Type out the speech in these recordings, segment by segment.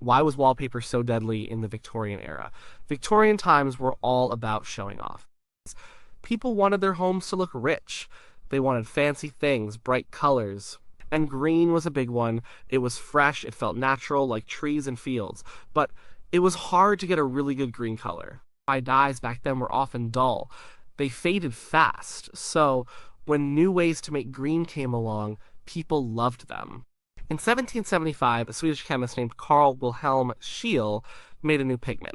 Why was wallpaper so deadly in the Victorian era? Victorian times were all about showing off. People wanted their homes to look rich. They wanted fancy things, bright colors. And green was a big one. It was fresh, it felt natural, like trees and fields. But it was hard to get a really good green color. Dyes back then were often dull. They faded fast. So when new ways to make green came along, people loved them. In 1775, a Swedish chemist named Carl Wilhelm Scheele made a new pigment.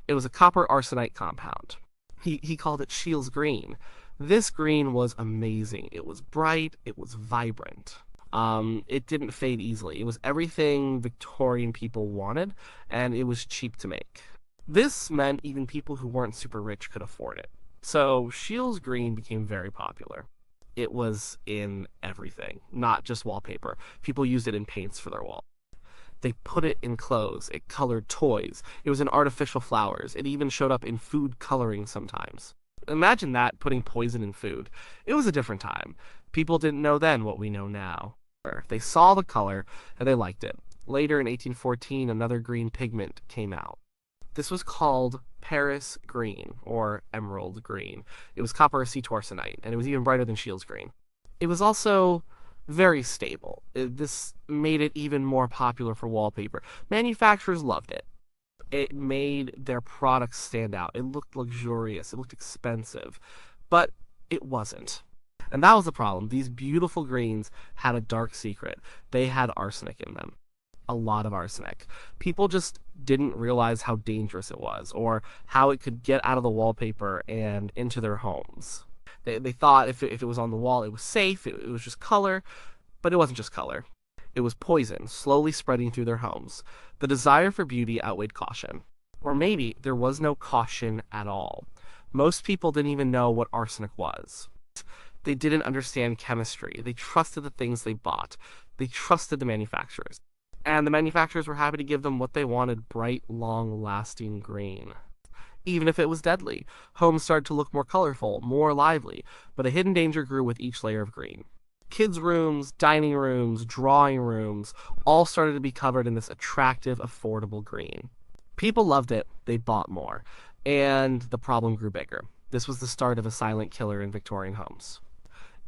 It was a copper arsenite compound. He called it Scheele's green. This green was amazing. It was bright, it was vibrant. It didn't fade easily. It was everything Victorian people wanted, and it was cheap to make. This meant even people who weren't super rich could afford it. So Scheele's green became very popular. It was in everything, not just wallpaper. People used it in paints for their wall. They put it in clothes. It colored toys. It was in artificial flowers. It even showed up in food coloring sometimes. Imagine that, putting poison in food. It was a different time. People didn't know then what we know now. They saw the color and they liked it. Later in 1814, another green pigment came out. This was called Paris green, or emerald green. It was copper acetoarsenite, and it was even brighter than Scheele's green. It was also very stable. This made it even more popular for wallpaper. Manufacturers loved it. It made their products stand out. It looked luxurious. It looked expensive. But it wasn't. And that was the problem. These beautiful greens had a dark secret. They had arsenic in them. A lot of arsenic. People just didn't realize how dangerous it was, or how it could get out of the wallpaper and into their homes. They thought if it was on the wall, it was safe, it was just color, but it wasn't just color. It was poison, slowly spreading through their homes. The desire for beauty outweighed caution. Or maybe there was no caution at all. Most people didn't even know what arsenic was. They didn't understand chemistry. They trusted the things they bought. They trusted the manufacturers. And the manufacturers were happy to give them what they wanted: bright, long-lasting green. Even if it was deadly, homes started to look more colorful, more lively, but a hidden danger grew with each layer of green. Kids' rooms, dining rooms, drawing rooms, all started to be covered in this attractive, affordable green. People loved it, they bought more, and the problem grew bigger. This was the start of a silent killer in Victorian homes.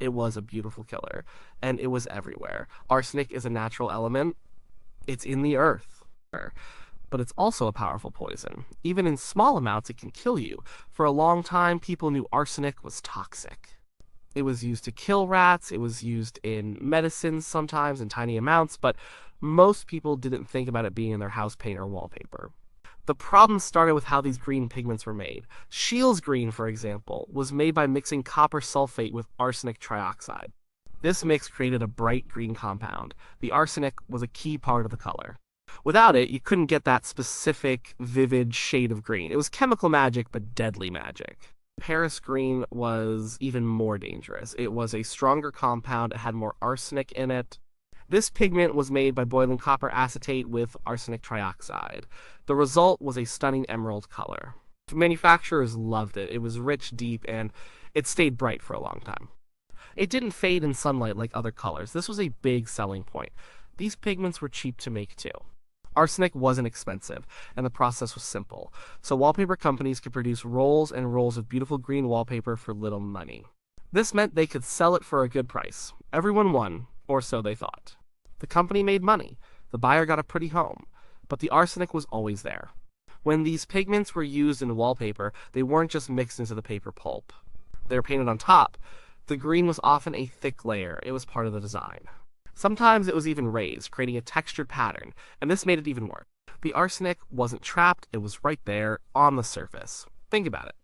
It was a beautiful killer, and it was everywhere. Arsenic is a natural element. It's in the earth. But it's also a powerful poison. Even in small amounts, it can kill you. For a long time, people knew arsenic was toxic. It was used to kill rats, it was used in medicines sometimes in tiny amounts, but most people didn't think about it being in their house paint or wallpaper. The problem started with how these green pigments were made. Scheele's green, for example, was made by mixing copper sulfate with arsenic trioxide. This mix created a bright green compound. The arsenic was a key part of the color. Without it, you couldn't get that specific, vivid shade of green. It was chemical magic, but deadly magic. Paris green was even more dangerous. It was a stronger compound, it had more arsenic in it. This pigment was made by boiling copper acetate with arsenic trioxide. The result was a stunning emerald color. Manufacturers loved it. It was rich, deep, and it stayed bright for a long time. It didn't fade in sunlight like other colors. This was a big selling point. These pigments were cheap to make too. Arsenic wasn't expensive, and the process was simple, so wallpaper companies could produce rolls and rolls of beautiful green wallpaper for little money. This meant they could sell it for a good price. Everyone won, or so they thought. The company made money. The buyer got a pretty home. But the arsenic was always there. When these pigments were used in wallpaper, they weren't just mixed into the paper pulp. They were painted on top. The green was often a thick layer. It was part of the design. Sometimes it was even raised, creating a textured pattern, and this made it even worse. The arsenic wasn't trapped, it was right there, on the surface. Think about it.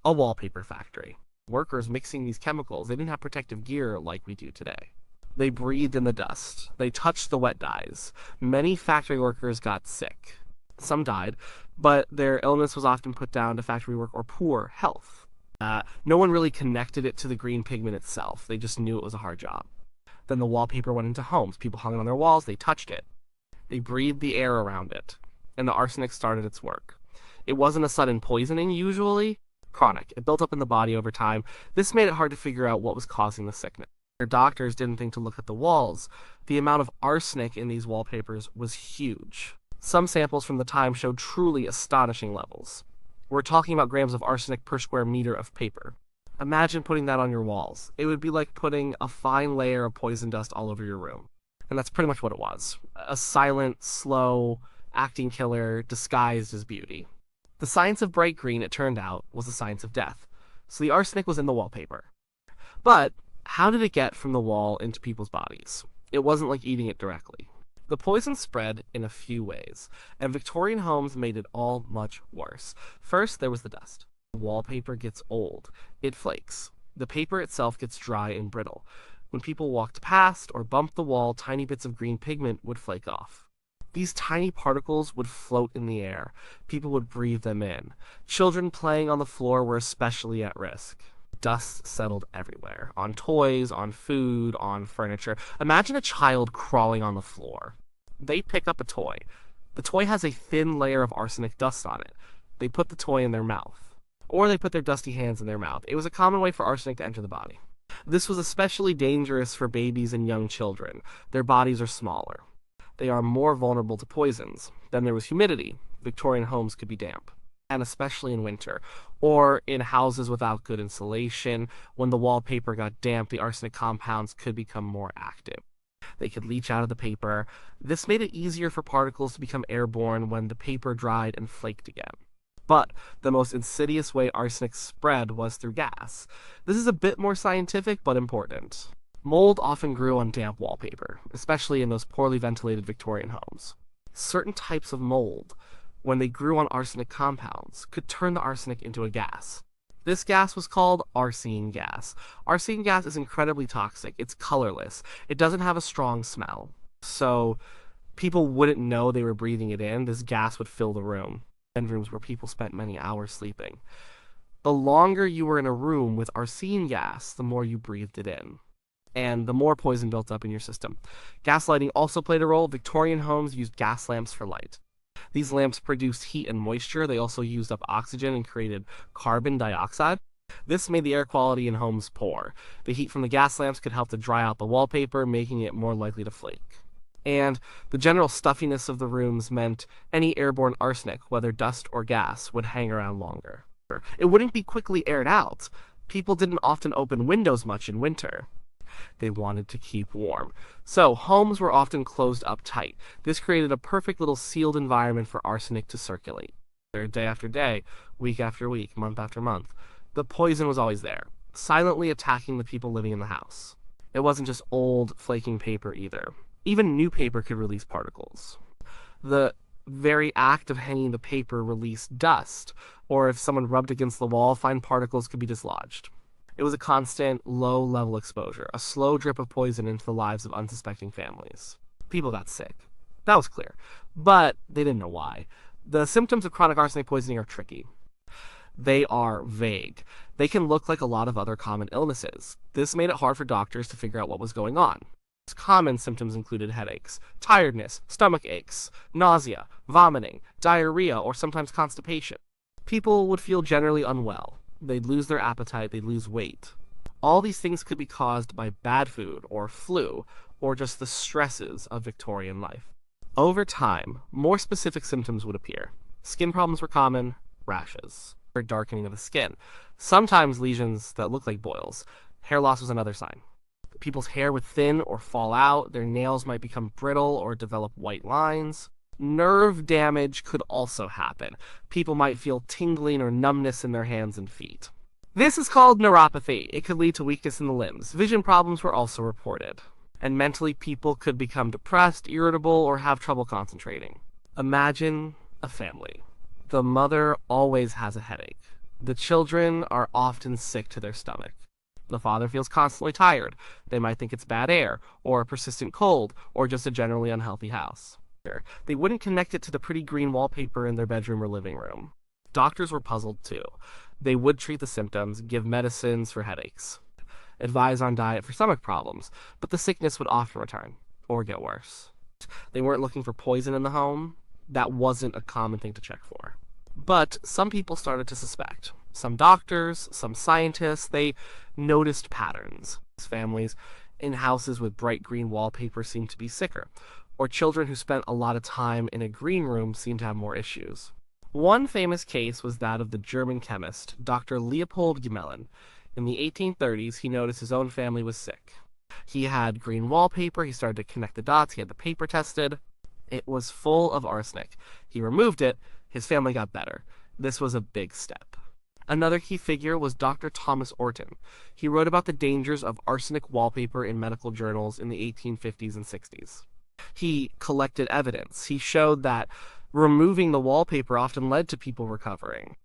A wallpaper factory. Workers mixing these chemicals, they didn't have protective gear like we do today. They breathed in the dust. They touched the wet dyes. Many factory workers got sick. Some died, but their illness was often put down to factory work or poor health. No one really connected it to the green pigment itself. They just knew it was a hard job. Then the wallpaper went into homes. People hung it on their walls. They touched it. They breathed the air around it. And the arsenic started its work. It wasn't a sudden poisoning, usually. Chronic. It built up in the body over time. This made it hard to figure out what was causing the sickness. Their doctors didn't think to look at the walls. The amount of arsenic in these wallpapers was huge. Some samples from the time showed truly astonishing levels. We're talking about grams of arsenic per square meter of paper. Imagine putting that on your walls. It would be like putting a fine layer of poison dust all over your room. And that's pretty much what it was. A silent, slow, acting killer disguised as beauty. The science of bright green, it turned out, was the science of death. So the arsenic was in the wallpaper. But how did it get from the wall into people's bodies? It wasn't like eating it directly. The poison spread in a few ways, and Victorian homes made it all much worse. First, there was the dust. The wallpaper gets old. It flakes. The paper itself gets dry and brittle. When people walked past or bumped the wall, tiny bits of green pigment would flake off. These tiny particles would float in the air. People would breathe them in. Children playing on the floor were especially at risk. Dust settled everywhere, on toys, on food, on furniture. Imagine a child crawling on the floor. They pick up a toy. The toy has a thin layer of arsenic dust on it. They put the toy in their mouth. Or they put their dusty hands in their mouth. It was a common way for arsenic to enter the body. This was especially dangerous for babies and young children. Their bodies are smaller. They are more vulnerable to poisons. Then there was humidity. Victorian homes could be damp, and especially in winter, or in houses without good insulation. When the wallpaper got damp, the arsenic compounds could become more active. They could leach out of the paper. This made it easier for particles to become airborne when the paper dried and flaked again. But the most insidious way arsenic spread was through gas. This is a bit more scientific, but important. Mold often grew on damp wallpaper, especially in those poorly ventilated Victorian homes. Certain types of mold, when they grew on arsenic compounds, could turn the arsenic into a gas. This gas was called arsine gas. Arsine gas is incredibly toxic. It's colorless. It doesn't have a strong smell. So people wouldn't know they were breathing it in. This gas would fill the room. Bedrooms where people spent many hours sleeping. The longer you were in a room with arsine gas, the more you breathed it in, and the more poison built up in your system. Gas lighting also played a role. Victorian homes used gas lamps for light. These lamps produced heat and moisture. They also used up oxygen and created carbon dioxide. This made the air quality in homes poor. The heat from the gas lamps could help to dry out the wallpaper, making it more likely to flake. And the general stuffiness of the rooms meant any airborne arsenic, whether dust or gas, would hang around longer. It wouldn't be quickly aired out. People didn't often open windows much in winter. They wanted to keep warm. So homes were often closed up tight. This created a perfect little sealed environment for arsenic to circulate. Day after day, week after week, month after month. The poison was always there, silently attacking the people living in the house. It wasn't just old, flaking paper either. Even new paper could release particles. The very act of hanging the paper released dust, or if someone rubbed against the wall, fine particles could be dislodged. It was a constant, low-level exposure, a slow drip of poison into the lives of unsuspecting families. People got sick. That was clear. But they didn't know why. The symptoms of chronic arsenic poisoning are tricky. They are vague. They can look like a lot of other common illnesses. This made it hard for doctors to figure out what was going on. Common symptoms included headaches, tiredness, stomach aches, nausea, vomiting, diarrhea, or sometimes constipation. People would feel generally unwell. They'd lose their appetite, they'd lose weight. All these things could be caused by bad food or flu, or just the stresses of Victorian life. Over time, more specific symptoms would appear. Skin problems were common, rashes, or darkening of the skin. Sometimes lesions that looked like boils. Hair loss was another sign. People's hair would thin or fall out, their nails might become brittle or develop white lines. Nerve damage could also happen. People might feel tingling or numbness in their hands and feet. This is called neuropathy. It could lead to weakness in the limbs. Vision problems were also reported. And mentally, people could become depressed, irritable, or have trouble concentrating. Imagine a family. The mother always has a headache. The children are often sick to their stomach. The father feels constantly tired. They might think it's bad air, or a persistent cold, or just a generally unhealthy house. They wouldn't connect it to the pretty green wallpaper in their bedroom or living room. Doctors were puzzled too. They would treat the symptoms, give medicines for headaches, advise on diet for stomach problems, but the sickness would often return, or get worse. They weren't looking for poison in the home. That wasn't a common thing to check for. But some people started to suspect. Some doctors, some scientists, they noticed patterns. Families in houses with bright green wallpaper seemed to be sicker. or children who spent a lot of time in a green room seemed to have more issues. One famous case was that of the German chemist, Dr. Leopold Gmelin. In the 1830s, he noticed his own family was sick. He had green wallpaper, he started to connect the dots, he had the paper tested. It was full of arsenic. He removed it, his family got better. This was a big step. Another key figure was Dr. Thomas Orton. He wrote about the dangers of arsenic wallpaper in medical journals in the 1850s and 60s. He collected evidence. He showed that removing the wallpaper often led to people recovering.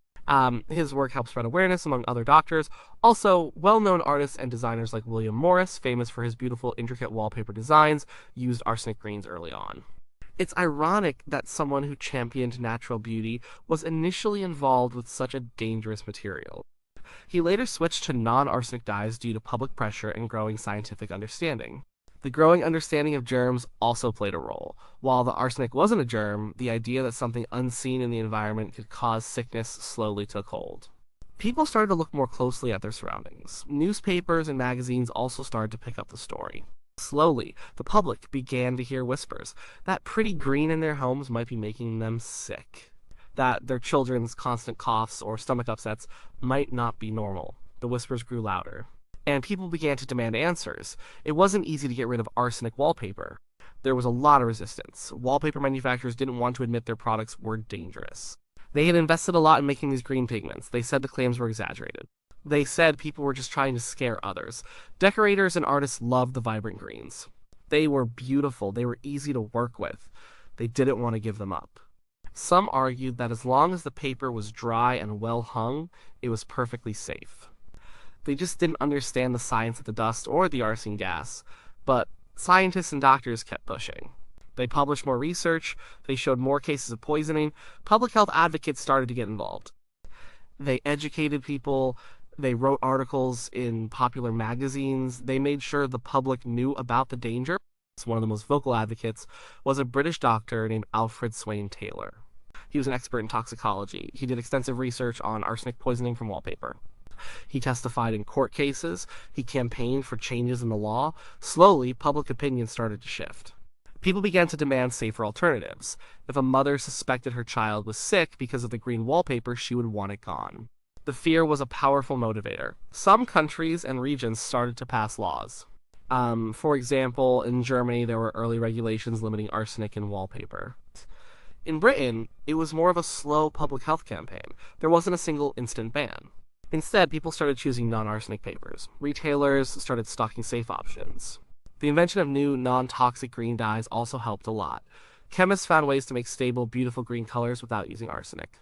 His work helped spread awareness among other doctors. Also, well-known artists and designers like William Morris, famous for his beautiful, intricate wallpaper designs, used arsenic greens early on. It's ironic that someone who championed natural beauty was initially involved with such a dangerous material. He later switched to non-arsenic dyes due to public pressure and growing scientific understanding. The growing understanding of germs also played a role. While the arsenic wasn't a germ, the idea that something unseen in the environment could cause sickness slowly took hold. People started to look more closely at their surroundings. Newspapers and magazines also started to pick up the story. Slowly, the public began to hear whispers that pretty green in their homes might be making them sick, that their children's constant coughs or stomach upsets might not be normal. The whispers grew louder, and people began to demand answers. It wasn't easy to get rid of arsenic wallpaper. There was a lot of resistance. Wallpaper manufacturers didn't want to admit their products were dangerous. They had invested a lot in making these green pigments. They said the claims were exaggerated. They said people were just trying to scare others. Decorators and artists loved the vibrant greens. They were beautiful. They were easy to work with. They didn't want to give them up. Some argued that as long as the paper was dry and well hung, it was perfectly safe. They just didn't understand the science of the dust or the arsenic gas, but scientists and doctors kept pushing. They published more research, they showed more cases of poisoning, public health advocates started to get involved. They educated people, they wrote articles in popular magazines, they made sure the public knew about the danger. One of the most vocal advocates was a British doctor named Alfred Swain Taylor. He was an expert in toxicology. He did extensive research on arsenic poisoning from wallpaper. He testified in court cases. He campaigned for changes in the law. Slowly, public opinion started to shift. People began to demand safer alternatives. If a mother suspected her child was sick because of the green wallpaper, she would want it gone. The fear was a powerful motivator. Some countries and regions started to pass laws. For example, in Germany, there were early regulations limiting arsenic in wallpaper. In Britain, it was more of a slow public health campaign. There wasn't a single instant ban. Instead, people started choosing non-arsenic papers. Retailers started stocking safe options. The invention of new, non-toxic green dyes also helped a lot. Chemists found ways to make stable, beautiful green colors without using arsenic.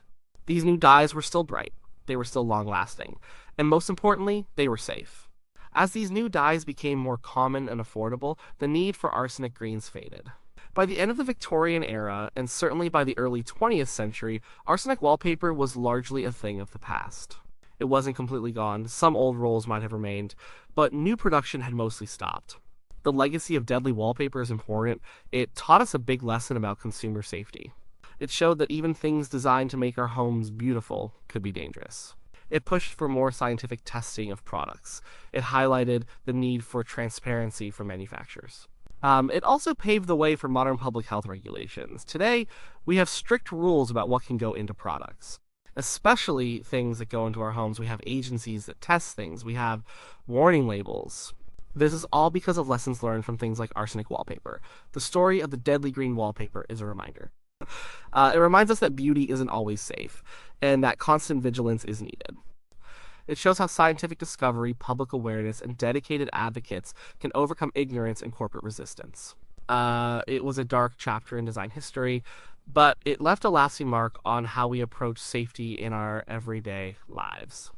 These new dyes were still bright. They were still long-lasting. And most importantly, they were safe. As these new dyes became more common and affordable, the need for arsenic greens faded. By the end of the Victorian era, and certainly by the early 20th century, arsenic wallpaper was largely a thing of the past. It wasn't completely gone. Some old roles might have remained, but new production had mostly stopped. The legacy of deadly wallpaper is important. It taught us a big lesson about consumer safety. It showed that even things designed to make our homes beautiful could be dangerous. It pushed for more scientific testing of products. It highlighted the need for transparency from manufacturers. It also paved the way for modern public health regulations. Today, we have strict rules about what can go into products, especially things that go into our homes. We have agencies that test things. We have warning labels. This is all because of lessons learned from things like arsenic wallpaper. The story of the deadly green wallpaper is a reminder. It reminds us that beauty isn't always safe, and that constant vigilance is needed. It shows how scientific discovery, public awareness, and dedicated advocates can overcome ignorance and corporate resistance. It was a dark chapter in design history, but it left a lasting mark on how we approach safety in our everyday lives.